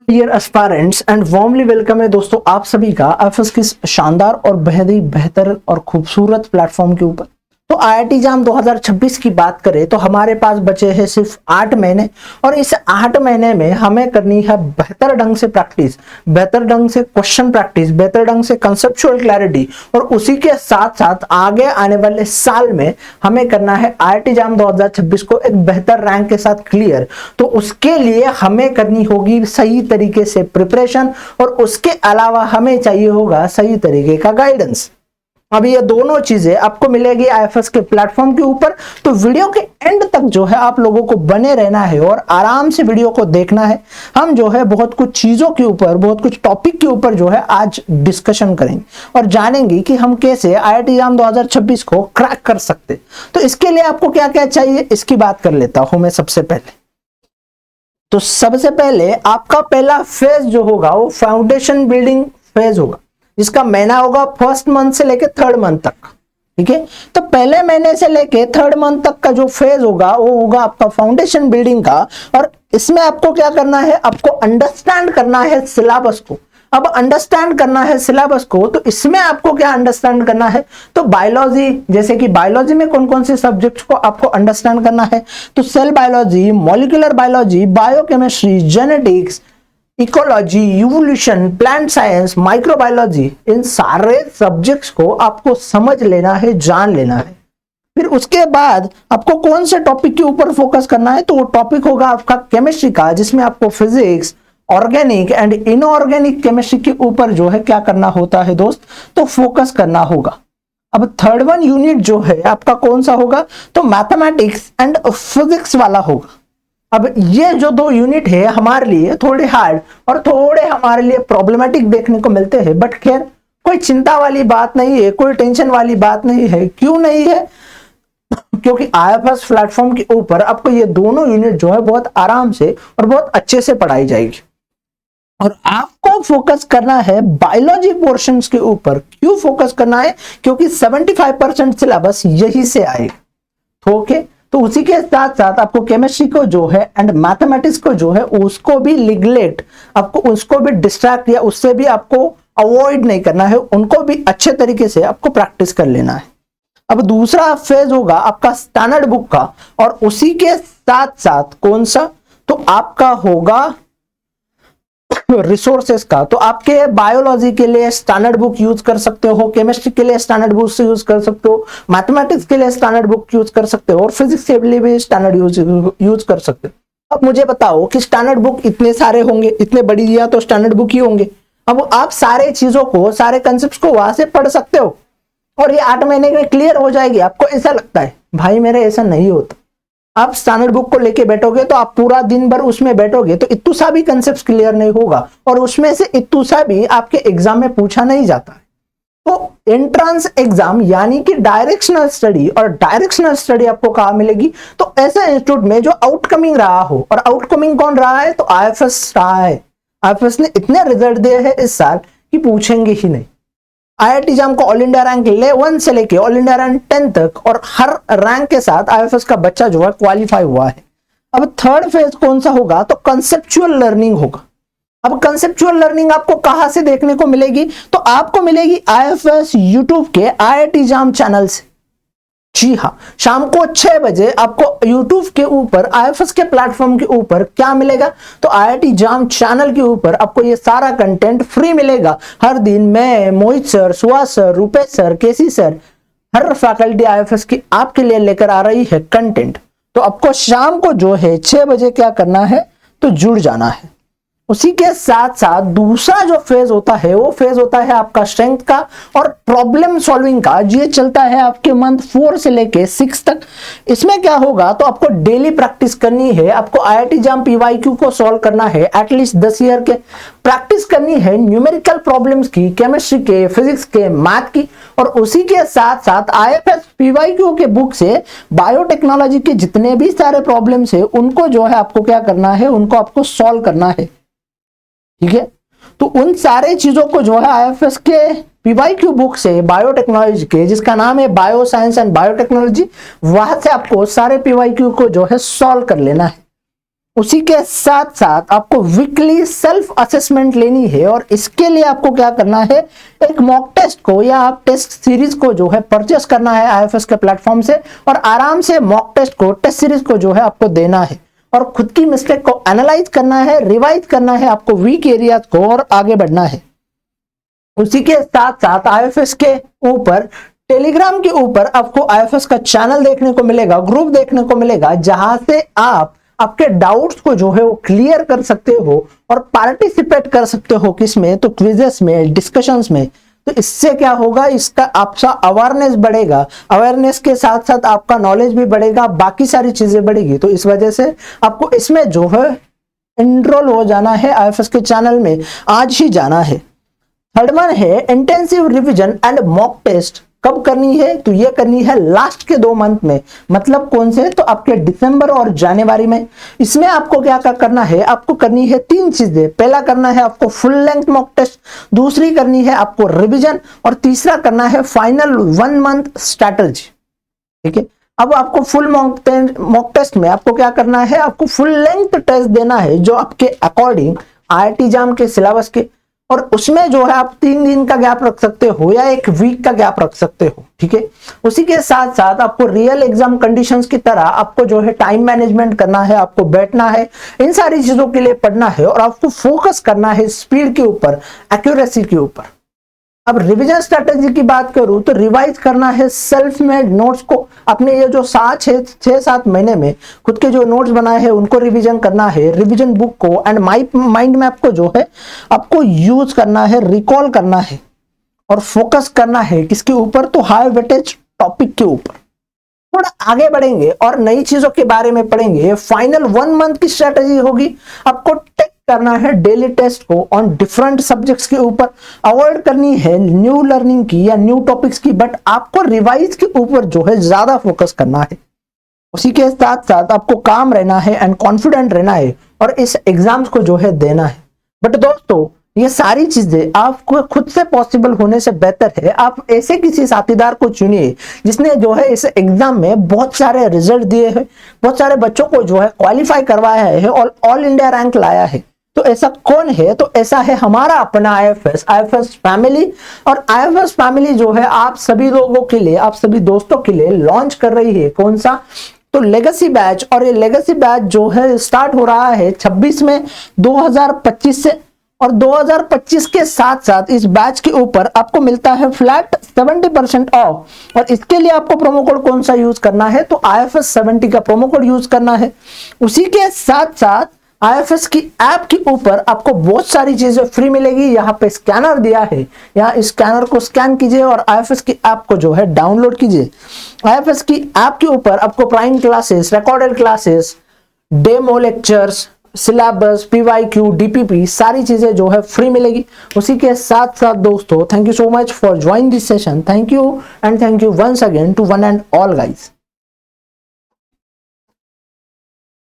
Dear aspirants and warmly welcome है दोस्तों आप सभी का एफएस की शानदार और बेहद ही बेहतर और खूबसूरत प्लेटफॉर्म के ऊपर। तो आईआईटी जाम 2026 की बात करें तो हमारे पास बचे हैं सिर्फ 8 महीने और इस 8 महीने में हमें करनी है बेहतर ढंग से प्रैक्टिस, बेहतर ढंग से क्वेश्चन प्रैक्टिस, बेहतर ढंग से कंसेप्चुअल क्लैरिटी और उसी के साथ साथ आगे आने वाले साल में हमें करना है आईआईटी जाम 2026 को एक बेहतर रैंक के साथ क्लियर। तो उसके लिए हमें करनी होगी सही तरीके से प्रिपरेशन और उसके अलावा हमें चाहिए होगा सही तरीके का गाइडेंस। अब ये दोनों चीजें आपको मिलेगी आईएफएस के प्लेटफॉर्म के ऊपर। तो वीडियो के एंड तक जो है आप लोगों को बने रहना है और आराम से वीडियो को देखना है। हम जो है बहुत कुछ चीजों के ऊपर, बहुत कुछ टॉपिक के ऊपर जो है आज डिस्कशन करेंगे और जानेंगे कि हम कैसे आईआईटी जाम 2026 को क्रैक कर सकते। तो इसके लिए आपको क्या क्या चाहिए इसकी बात कर लेता हूं मैं सबसे पहले। तो सबसे पहले आपका पहला फेज जो होगा वो फाउंडेशन बिल्डिंग फेज होगा, जिसका महीना होगा फर्स्ट मंथ से लेके थर्ड मंथ तक। ठीक है, तो पहले महीने से लेके थर्ड मंथ तक का जो फेज होगा वो होगा आपका फाउंडेशन बिल्डिंग का। और इसमें आपको क्या करना है, आपको अंडरस्टैंड करना है सिलेबस को। अब अंडरस्टैंड करना है सिलेबस को तो इसमें आपको क्या अंडरस्टैंड करना है, तो बायोलॉजी, जैसे कि बायोलॉजी में कौन कौन से सब्जेक्ट्स को आपको अंडरस्टैंड करना है, तो cell biology, molecular biology, biochemistry, genetics, ecology, evolution, plant science, microbiology, इन सारे सब्जेक्ट्स को आपको समझ लेना है, जान लेना है। फिर उसके बाद आपको कौन से टॉपिक के ऊपर फोकस करना है, तो वो टॉपिक होगा आपका केमिस्ट्री का, जिसमें आपको physics, organic and inorganic chemistry के ऊपर जो है क्या करना होता है दोस्त, तो फोकस करना होगा। अब थर्ड वन यूनिट जो है आपका कौन सा होगा, तो मैथमेटिक्स एंड फिजिक्स वाला होगा। अब ये जो दो यूनिट है हमारे लिए थोड़े हार्ड और थोड़े हमारे लिए प्रॉब्लमेटिक देखने को मिलते हैं, बट खैर कोई चिंता वाली बात नहीं है, कोई टेंशन वाली बात नहीं है। क्यों नहीं है, क्योंकि आईएफएस प्लेटफॉर्म के ऊपर आपको ये दोनों यूनिट जो है बहुत आराम से और बहुत अच्छे से पढ़ाई जाएगी। और आपको फोकस करना है बायोलॉजी पोर्शंस के ऊपर। क्यों फोकस करना है, क्योंकि 75% सिलेबस यही से आएगा। ओके, तो उसी के साथ साथ आपको केमिस्ट्री को जो है एंड मैथमेटिक्स को जो है उसको भी निगलेक्ट, आपको उसको भी डिस्ट्रैक्ट या उससे भी आपको अवॉइड नहीं करना है, उनको भी अच्छे तरीके से आपको प्रैक्टिस कर लेना है। अब दूसरा फेज होगा आपका स्टैंडर्ड बुक का और उसी के साथ साथ कौन सा, तो आपका होगा रिसोर्सेस का। तो आपके बायोलॉजी के लिए स्टैंडर्ड बुक यूज कर सकते हो, केमिस्ट्री के लिए स्टैंडर्ड बुक से यूज कर सकते हो, मैथमेटिक्स के लिए स्टैंडर्ड बुक यूज कर सकते हो और फिजिक्स के लिए भी स्टैंडर्ड यूज कर सकते हो। अब मुझे बताओ कि स्टैंडर्ड बुक इतने सारे होंगे, इतने बड़ी दिया तो स्टैंडर्ड बुक ही होंगे। अब आप सारे चीजों को, सारे कंसेप्ट को वहां से पढ़ सकते हो और ये 8 महीने में क्लियर हो जाएगी। आपको ऐसा लगता है, भाई मेरे ऐसा नहीं होता। आप स्टैंडर्ड बुक को लेके बैठोगे तो आप पूरा दिन भर उसमें बैठोगे तो इतू सा भी कंसेप्ट क्लियर नहीं होगा और उसमें से इतू सा भी आपके एग्जाम में पूछा नहीं जाता है। तो एंट्रेंस एग्जाम यानी कि डायरेक्शनल स्टडी, और डायरेक्शनल स्टडी आपको कहाँ मिलेगी, तो ऐसे इंस्टीट्यूट में जो आउटकमिंग रहा हो। और आउटकमिंग कौन रहा है, तो आईएफएस रहा है। आईएफएस ने इतने रिजल्ट दिए हैं इस साल कि पूछेंगे ही नहीं। आईआईटी जाम को ऑल इंडिया रैंक 11 से लेके ऑल इंडिया रैंक 10 तक और हर रैंक के साथ आईएफएस का बच्चा जो है क्वालिफाई हुआ है। अब थर्ड फेज कौन सा होगा, तो कंसेप्चुअल लर्निंग होगा। अब कंसेप्चुअल लर्निंग आपको कहां से देखने को मिलेगी, तो आपको मिलेगी आईएफएस यूट्यूब के आईआईटी जाम चैनल से। जी हाँ, शाम को 6 बजे आपको यूट्यूब के ऊपर आईएफएस के प्लेटफॉर्म के ऊपर क्या मिलेगा, तो आईआईटी जाम चैनल के ऊपर आपको ये सारा कंटेंट फ्री मिलेगा। हर दिन मैं, Mohit sir, Suhas sir, Rupesh sir, KC sir, हर फैकल्टी आईएफएस की आपके लिए लेकर आ रही है कंटेंट। तो आपको शाम को जो है 6 बजे क्या करना है, तो जुड़ जाना है। उसी के साथ साथ दूसरा जो फेज होता है वो फेज होता है आपका स्ट्रेंथ का और प्रॉब्लम सॉल्विंग का। ये चलता है आपके मंथ 4 से लेके 6 तक। इसमें क्या होगा, तो आपको डेली प्रैक्टिस करनी है, आपको आईआईटी जाम पीवाईक्यू को सॉल्व करना है, एटलीस्ट 10 ईयर के प्रैक्टिस करनी है न्यूमेरिकल प्रॉब्लम्स की, केमिस्ट्री के, फिजिक्स के, मैथ की। और उसी के साथ साथ आईएफएस पीवाईक्यू के बुक से बायोटेक्नोलॉजी के जितने भी सारे प्रॉब्लम्स है उनको जो है आपको क्या करना है, उनको आपको सॉल्व करना है। ठीक है, तो उन सारे चीजों को जो है आईएफएस के पीवाईक्यू बुक से, बायोटेक्नोलॉजी के, जिसका नाम है बायो साइंस एंड बायोटेक्नोलॉजी, वहां से आपको सारे पीवाईक्यू को जो है सॉल्व कर लेना है। उसी के साथ साथ आपको वीकली सेल्फ असेसमेंट लेनी है, और इसके लिए आपको क्या करना है, एक मॉक टेस्ट को या आप टेस्ट सीरीज को जो है परचेस करना है आईएफएस के प्लेटफॉर्म से, और आराम से मॉक टेस्ट को, टेस्ट सीरीज को जो है आपको देना है, और खुद की मिस्टेक को एनालाइज करना है, रिवाइज करना है आपको वीक एरियाज को, और आगे बढ़ना है। उसी के साथ साथ आईएफएस के ऊपर, टेलीग्राम के ऊपर आपको आईएफएस का चैनल देखने को मिलेगा, ग्रुप देखने को मिलेगा, जहां से आप आपके डाउट्स को जो है वो क्लियर कर सकते हो और पार्टिसिपेट कर सकते हो किसमें, तो क्विजेस में, डिस्कशंस में। तो इससे क्या होगा, इसका आपका अवेयरनेस बढ़ेगा, अवेयरनेस के साथ साथ आपका नॉलेज भी बढ़ेगा, बाकी सारी चीजें बढ़ेगी। तो इस वजह से आपको इसमें जो है एनरोल हो जाना है, आईएफएस के चैनल में आज ही जाना है। थर्ड वन है intensive revision and mock test. कब करनी है, तो ये करनी है लास्ट के 2 मंथ में। मतलब कौन से, तो आपके दिसंबर और जनवरी में। इसमें आपको क्या क्या करना है, आपको करनी है 3 चीजें। पहला करना है आपको फुल लेंथ मॉक टेस्ट, दूसरी करनी है आपको रिवीजन, और तीसरा करना है फाइनल 1 मंथ स्ट्रैटेजी। ठीक है, अब आपको फुल मॉक टेस्ट में आपको क्या करना है, आपको फुल लेंथ टेस्ट देना है जो आपके अकॉर्डिंग आईआईटी जाम के सिलेबस के, और उसमें जो है आप 3 दिन का गैप रख सकते हो या 1 वीक का गैप रख सकते हो। ठीक है, उसी के साथ साथ आपको रियल एग्जाम कंडीशंस की तरह आपको जो है टाइम मैनेजमेंट करना है, आपको बैठना है, इन सारी चीजों के लिए पढ़ना है, और आपको फोकस करना है स्पीड के ऊपर, एक्यूरेसी के ऊपर। अब रिवीजन स्ट्रेटेजी की बात करूं तो रिवाइज करना है सेल्फ मेड नोट्स को। अपने ये जो 6-7 महीने में खुद के जो नोट्स बनाए हैं उनको रिवीजन करना है, रिवीजन बुक को एंड माइंड मैप को जो है आपको यूज करना है, रिकॉल करना है, और फोकस करना है किसके ऊपर, तो हाई वेटेज टॉपिक के ऊपर। थोड़ा आगे बढ़ेंगे और नई चीजों के बारे में पढ़ेंगे। फाइनल 1 मंथ की स्ट्रेटेजी होगी, आपको टेक करना है डेली टेस्ट को ऑन डिफरेंट सब्जेक्ट्स के ऊपर, अवॉइड करनी है न्यू लर्निंग की या न्यू टॉपिक्स की, बट आपको रिवाइज के ऊपर जो है ज्यादा फोकस करना है। उसी के साथ साथ आपको काम रहना है एंड कॉन्फिडेंट रहना है, और इस एग्जाम्स को जो है देना है। बट दोस्तों, ये सारी चीजें आपको खुद से पॉसिबल होने से बेहतर है आप ऐसे किसी साथीदार को चुनिए जिसने जो है इस एग्जाम में बहुत सारे रिजल्ट दिए हैं, बहुत सारे बच्चों को जो है क्वालिफाई करवाया है और ऑल इंडिया रैंक लाया है। तो ऐसा कौन है, तो ऐसा है हमारा अपना आईएफएस फैमिली। और आईएफएस फैमिली जो है आप सभी लोगों के लिए, आप सभी दोस्तों के लिए लॉन्च कर रही है कौन सा, तो लेगेसी बैच। और ये लेगेसी बैच जो है स्टार्ट हो रहा है 26 में 2025 से, और 2025 के साथ साथ इस बैच के ऊपर आपको मिलता है फ्लैट 70% ऑफ। और इसके लिए आपको प्रोमो कोड कौन सा यूज करना है, तो IFS 70 का प्रोमो कोड यूज करना है। उसी के साथ साथ IFS की ऐप के ऊपर आपको बहुत सारी चीजें फ्री मिलेगी। यहाँ पे स्कैनर दिया है, यहाँ इस स्कैनर को स्कैन कीजिए और IFS की ऐप को जो है डाउनलोड कीजिए। IFS की ऐप के ऊपर आपको prime classes, recorded classes, demo lectures, syllabus, PYQ, DPP सारी चीजें जो है फ्री मिलेगी। उसी के साथ साथ दोस्तों, thank you so much for join this session. Thank you and thank you once again to one and all guys.